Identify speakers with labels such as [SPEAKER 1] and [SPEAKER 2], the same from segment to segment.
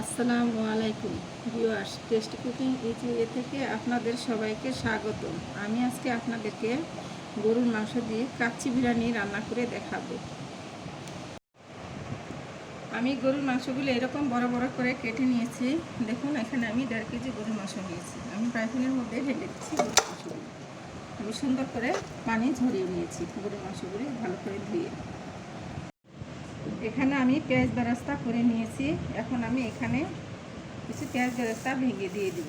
[SPEAKER 1] আসসালামু আলাইকুম viewers, tasty cooking easy থেকে আপনাদের সবাইকে স্বাগত। আমি আজকে আপনাদেরকে গরুর মাংস দিয়ে কাচ্চি বিরিয়ানি রান্না করে দেখাবো। আমি গরুর মাংসগুলো এরকম বড় বড় করে কেটে নিয়েছি। দেখুন, এখানে আমি 1.5 কেজি গরুর মাংস নিয়েছি। আমি ফ্রাইপ্যানের মধ্যে ঢেলে দিচ্ছি গরুর মাংসগুলো। আমি সুন্দর করে পানি ঝরিয়ে নিয়েছি গরুর মাংসগুলো ভালো করে ধুয়ে। এখানে আমি পেঁয়াজ বেরেস্তা করে নিয়েছি। এখন আমি এখানে কিছু পেঁয়াজ বেরেস্তা ভেঙে দিয়ে দিব।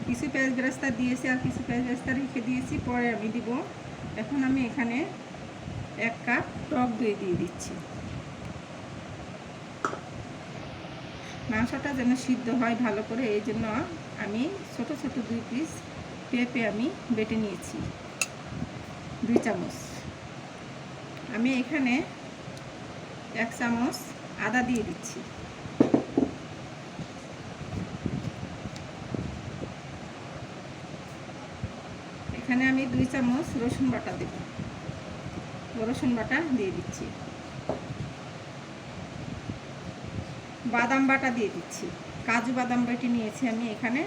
[SPEAKER 1] কিছু পেঁয়াজ বেরেস্তা দিয়েছি আর কিছু পেঁয়াজ বেরেস্তা রেখে দিয়েছি, পরে আমি দিব। এখন আমি এখানে 1 কাপ টক দই দিয়ে দিচ্ছি। মাংসটা যেন সিদ্ধ হয় ভালো করে, এই জন্য আমি ছোট ছোট 2 পিস পেঁপে আমি বেটে নিয়েছি 2 চামচ। আমি এখানে 1 চামচ আদা দিয়ে দিচ্ছি। এখানে আমি 2 চামচ রসুন বাটা দেব। রসুন বাটা দিয়ে দিচ্ছি। বাদাম বাটা দিয়ে দিচ্ছি। কাজু বাদাম বেটে নিয়েছি আমি এখানে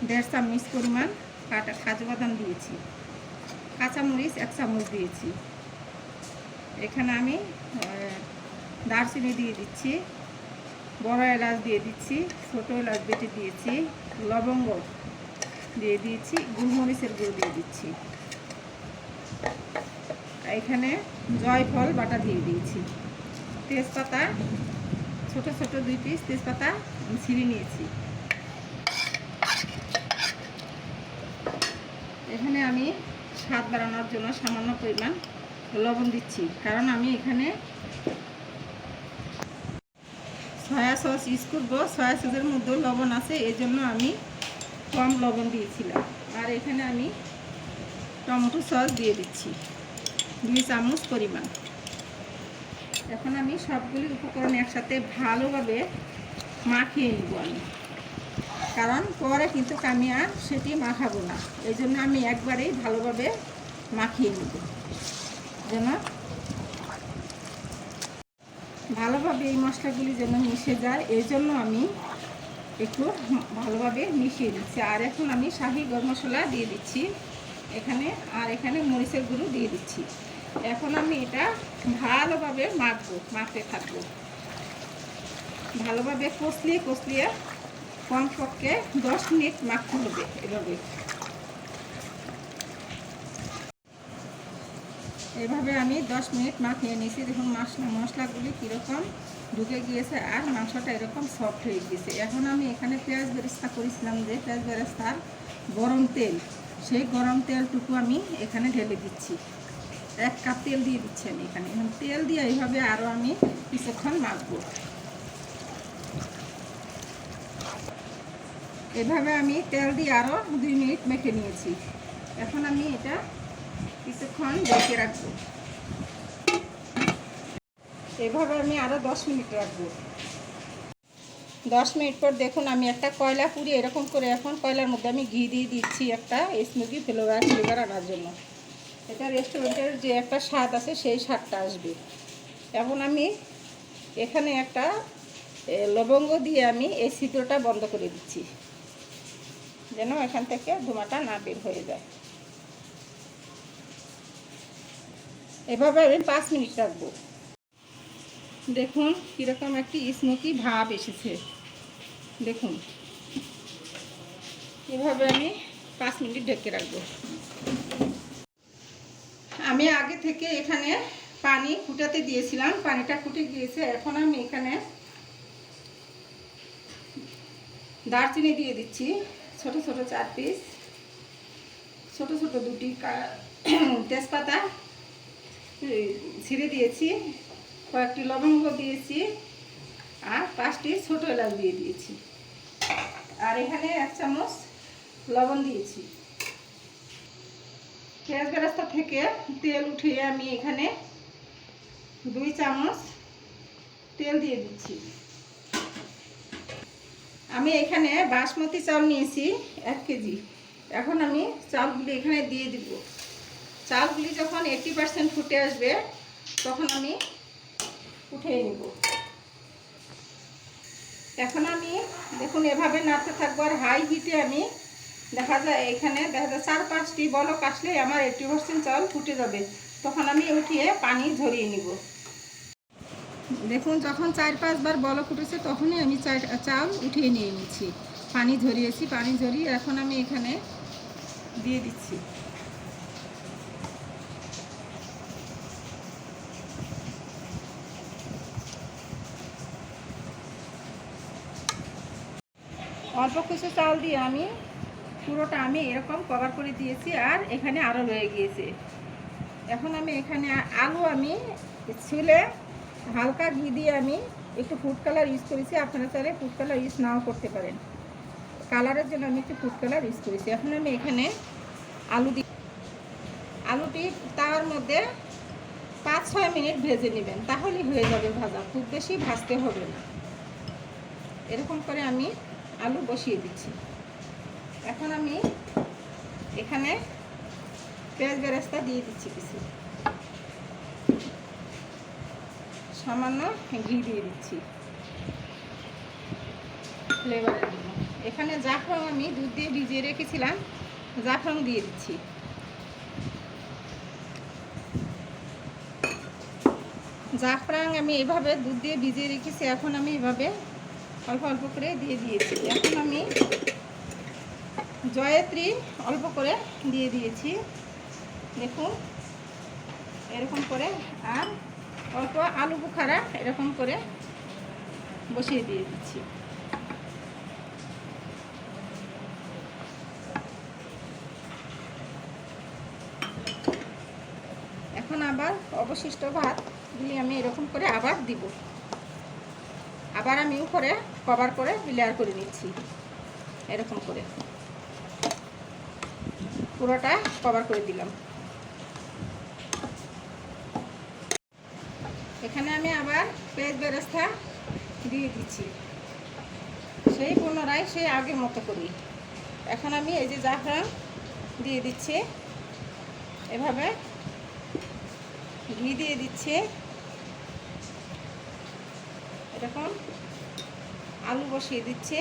[SPEAKER 1] 1.5 চামচ পরিমাণ কাটা কাজু বাদাম দিয়েছি। কাঁচামরিচ 1 চামচ দিয়েছি। এখানে আমি দারচিনি দিয়ে দিচ্ছি, বড় এলাচ দিয়ে দিচ্ছি, ছোট এলাচ বেটে দিয়েছি, লবঙ্গ দিয়ে দিয়েছি, গোলমরিচের গুঁড়ো দিয়ে দিচ্ছি। এখানে জয়ফল বাটা দিয়ে দিয়েছি। তেজপাতা ছোট ছোট 2 পিস তেজপাতা ছিঁড়ে নিয়েছি। এখানে আমি স্বাদ বাড়ানোর জন্য সামান্য পরিমাণ লবণ দিচ্ছি, কারণ আমি এখানে সয়া সস ইউজ করবো। সয়া সসের মধ্যে লবণ আছে, এই জন্য আমি কম লবণ দিয়েছিলাম। আর এখানে আমি টমেটো সস দিয়ে দিচ্ছি 2 চামচ পরিমাণ। এখন আমি সবগুলি উপকরণ একসাথে ভালোভাবে মাখিয়ে নিব আমি, কারণ পরে কিন্তু আমি আর সেটি মাখাবো না। এই জন্য আমি একবারেই ভালোভাবে মাখিয়ে নিব, যেন ভালোভাবে এই মশলাগুলি যেন মিশে যায়। এই জন্য আমি একটু ভালোভাবে মিশিয়ে দিচ্ছি। আর এখন আমি শাহি গরম মশলা দিয়ে দিচ্ছি এখানে, আর এখানে মরিচের গুঁড়ো দিয়ে দিচ্ছি। এখন আমি এটা ভালোভাবে মাখতে থাকবো। ভালোভাবে কষলিয়ে কমপক্ষে 10 মিনিট মাখতে হবে। এভাবে আমি 10 মিনিট মাখিয়ে নিয়েছি। দেখুন মশলাগুলি কীরকম ঢুকে গিয়েছে আর মাংসটা এরকম সফট হয়ে গিয়েছে। এখন আমি এখানে পেঁয়াজ বেরেস্তা করেছিলাম, যে পেঁয়াজ বেরেস্তার গরম তেল, সেই গরম তেলটুকু আমি এখানে ঢেলে দিচ্ছি। 1 কাপ তেল দিয়ে দিচ্ছি আমি এখানে। এখন তেল দিয়ে এইভাবে আরও আমি কিছুক্ষণ মাখবো। এভাবে আমি তেল দিয়ে আরও 2 মিনিট মেখে নিয়েছি। এখন আমি এটা কিছুক্ষণ ঢেকে রাখবো। এভাবে আমি আরও 10 মিনিট রাখবো। 10 মিনিট পর দেখুন, আমি একটা কয়লা পুড়িয়ে এরকম করে, এখন কয়লার মধ্যে আমি ঘি দিয়ে দিচ্ছি একটা স্মোকি ফ্লেভার আনার জন্য। এটা রেস্টুরেন্টের যে একটা স্বাদ আছে সেই স্বাদটা আসবে। এখন আমি এখানে একটা লবঙ্গ দিয়ে আমি এই ছিদ্রটা বন্ধ করে দিচ্ছি, যেন এখান থেকে ধোঁয়াটা না বের হয়ে যায়। এভাবে আমি 5 মিনিট রাখবো। দেখুন কীরকম একটি স্মোকি ভাব এসেছে। দেখুন, এভাবে আমি 5 মিনিট ঢেকে রাখবো। আমি আগে থেকে এখানে পানি ফুটাতে দিয়েছিলাম, পানিটা ফুটে গিয়েছে। এখন আমি এখানে দারচিনি দিয়ে দিচ্ছি ছোট ছোট 4 পিস, ছোট ছোট 2টি তেজপাতা ছিঁড়ে দিয়েছি, কয়েকটি লবঙ্গ দিয়েছি, আর 5টি ছোট এলাচ দিয়ে দিয়েছি। আর এখানে 1 চামচ লবণ দিয়েছি। পেঁয়াজ বেরেস্তা থেকে তেল উঠিয়ে আমি এখানে 2 চামচ তেল দিয়ে দিচ্ছি। আমি এখানে বাসমতি চাল নিয়েছি 1 কেজি। এখন আমি চালগুলি এখানে দিয়ে দিব। চালগুলি যখন 80% ফুটে আসবে তখন আমি উঠিয়ে নিব। এখন আমি দেখুন এভাবে নাড়তে থাকবো, আর হাই হিটে আমি দেখা যায় 4-5টি বলক আসলে আমার 80% চাল ফুটে যাবে, তখন আমি উঠিয়ে পানি ঝরিয়ে নিব। দেখুন যখন 4-5 বার বলক উঠেছে তখনই আমি চাল উঠিয়ে নিয়ে নিচ্ছি, পানি ঝরিয়েছি। পানি ঝরিয়ে এখন আমি এখানে দিয়ে দিচ্ছি। অল্প কিছু চাল দিয়ে আমি পুরোটা আমি এরকম কভার করে দিয়েছি, আর এখানে আরও রয়ে গিয়েছে। এখন আমি এখানে আলু আমি ছুলে হালকা ঘি দিয়ে আমি একটু ফুড কালার ইউজ করেছি। আপনারা চাইলে ফুড কালার ইউজ নাও করতে পারেন, কালারের জন্য আমি একটু ফুড কালার ইউজ করেছি। এখন আমি এখানে আলুটি তাওয়ার মধ্যে 5-6 মিনিট ভেজে নেবেন, তাহলেই হয়ে যাবে ভাজা, খুব বেশি ভাজতে হবে না। এরকম করে আমি আলু বসিয়ে দিচ্ছি। এখন আমি এখানে পেঁয়াজ বেরেস্তা দিয়ে দিচ্ছি, কিছু সামান্য ঘি দিয়ে দিচ্ছি ফ্লেভারের জন্য। এখানে জাফরান আমি দুধ দিয়ে ভিজিয়ে রেখেছিলাম, জাফরান দিয়ে দিচ্ছি। জাফরান আমি এভাবে দুধ দিয়ে ভিজিয়ে রেখেছি, এখন আমি এভাবে অল্প অল্প করে দিয়ে দিয়েছি। এখন আমি জয়ত্রী অল্প করে দিয়ে দিয়েছি, দেখুন এরকম করে, আর অল্প আলু বুখারা এরকম করে বসিয়ে দিয়ে দিচ্ছি। এখন আবার অবশিষ্ট ভাতগুলি আমি এরকম করে আবার দিব, আবার আমি উপরে কভার করে লেয়ার করে নিচ্ছি। এরকম করে পুরোটা কভার করে দিলাম। এখানে আমি আবার পেঁয়াজ বেরেস্তা দিয়ে দিচ্ছি, সেই পুনরায় সেই আগের মতো করি। এখন আমি এই যে জাফরান দিয়ে দিচ্ছি, এভাবে ঘি দিয়ে দিচ্ছি, এরকম আলু বসিয়ে দিচ্ছি।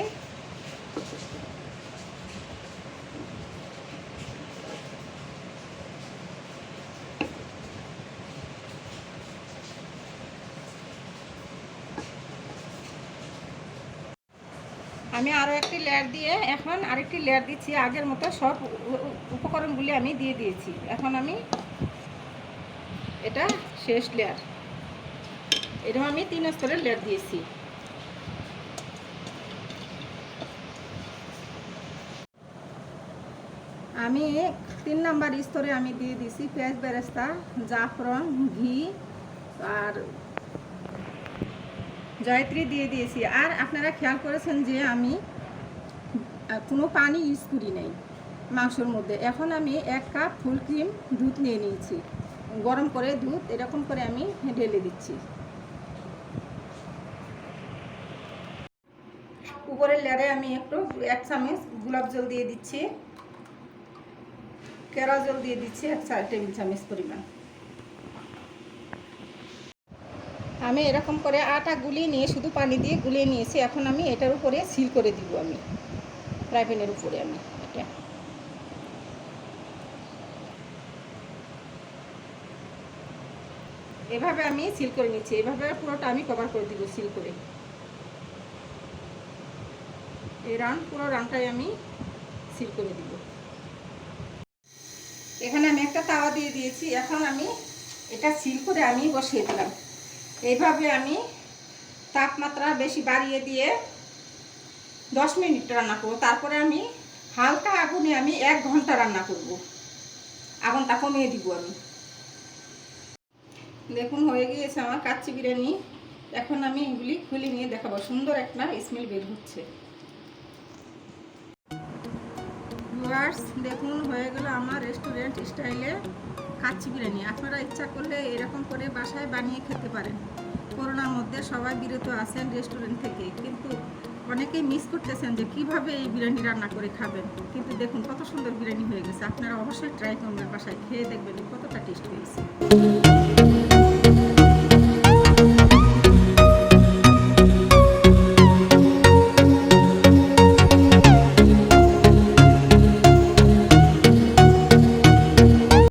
[SPEAKER 1] আমি আরও একটি লেয়ার দিয়ে এখন আরেকটি লেয়ার দিচ্ছি। আগের মতো সব উপকরণগুলি আমি দিয়ে দিয়েছি। এখন আমি এটা শেষ লেয়ার, এরকম আমি 3 স্তরের লেয়ার দিয়েছি। আমি 3 নাম্বার স্তরে আমি দিয়ে দিয়েছি পেঁয়াজ বেরেস্তা, জাফরান, ঘি আর জয়ত্রী দিয়ে দিয়েছি। আর আপনারা খেয়াল করেছেন যে আমি কোনো পানি ইউজ করি নাই মাংসর মধ্যে। এখন আমি 1 কাপ ফুল ক্রিম দুধ নিয়ে নিয়েছি, গরম করে দুধ এরকম করে আমি ঢেলে দিচ্ছি। উপরের লেয়ারে আমি একটু 1 চামচ গোলাপ জল দিয়ে দিচ্ছি, কেরা জল দিয়ে দিচ্ছি 1 টেবিল চামচ পরিমাণ। আমি এরকম করে আটা গুলিয়ে নিয়ে শুধু পানি দিয়ে গুলিয়ে নিয়েছি। এখন আমি এটার উপরে সিল করে দিব, আমি ফ্রাই প্যানের উপরে আমি এটা এভাবে আমি সিল করে নিচ্ছি। এভাবে পুরোটা আমি কভার করে দিব সিল করে। এই পুরো রাউন্ডটাই আমি সিল করে দিব। এখানে আমি একটা তাওয়া দিয়ে দিয়েছি। এখন আমি এটা সিল করে আমি বসিয়ে দিলাম। এইভাবে আমি তাপমাত্রা বেশি বাড়িয়ে দিয়ে 10 মিনিট রান্না করব। তারপরে আমি হালকা আগুনে আমি 1 ঘন্টা রান্না করব, আগুনটা কমিয়ে দিব আমি। দেখুন হয়ে গিয়েছে আমার কাচ্চি বিরিয়ানি। এখন আমি এগুলি খুলে নিয়ে দেখাবো, সুন্দর একটা স্মেল বের হচ্ছে। ভিউয়ার্স দেখুন হয়ে গেল আমার রেস্টুরেন্ট স্টাইলে কাচ্চি বিরিয়ানি। আপনারা ইচ্ছা করলে এরকম করে বাসায় বানিয়ে খেতে পারেন। করোনার মধ্যে সবাই বিরত আছেন রেস্টুরেন্ট থেকে, কিন্তু অনেকেই মিস করতেছেন যে কিভাবে এই বিরিয়ানি রান্না করে খাবেন, কিন্তু দেখুন কত সুন্দর বিরিয়ানি হয়ে গেছে। আপনারা অবশ্যই ট্রাই করবেন, বাসায় খেয়ে দেখবেন কতটা টেস্টি।